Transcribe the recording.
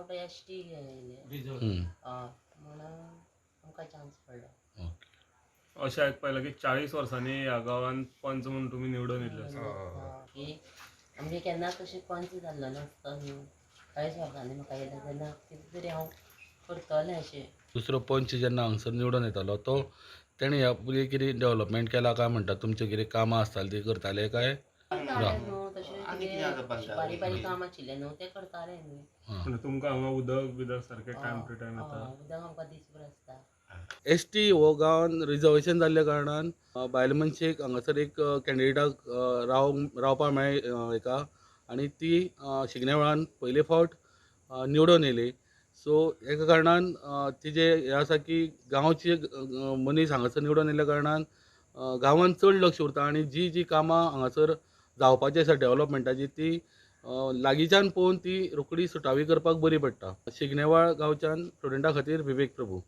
हांव ST घेयले म्हणून आमकां चान्स पडलो. अशें आयकपाक की 40 वर्सांनी ह्या गांवांत पंच म्हणून तुमी निवडून येयले. की आमगे केन्नाच अशें पंच जाल्लो नासतो न्हू. 40 वर्सांनी म्हाका येयला तेन्ना कितें तरी हांव करतलें अशें. दुसरो पंच जेन्ना हांगसर निवडून येतालो तो तेणी ह्या पयलीं कितें डेव्हलपमेंट केला काय म्हणटा? तुमचे कितें कामां आसतालीं ती करताले काय? करताले न्हू तशें बारीक बारीक काम आशिल्लें न्हू तें करताले न्हू. म्हणजे तुमकां हांगा उदक सारकें टायम टू टायम येता? उदक आमकां दिसभर आसता. ST हो गांवान रिजर्वेशन जाल्ल्या कारणान बायल मनशेक हांगासर एक कॅन्डिडेटाक रावपाक मेळ्ळें हेका आनी ती शिगण्या वेळान पयले फावट निवडून येयली. सो हेका कारणान तिजे हे आसा की गांवचे मनीस हांगासर निवडून येयल्या कारणान गांवान चड लक्ष उरता आनी जी जी कामां हांगासर जावपाची आसा डेव्हलपमेंटाची ती लागींच्यान पळोवन ती रोखडी सुटावी करपाक बरी पडटा. शिगनेवाळ गांवच्यान स्टुडंटा खातीर विवेक प्रभू.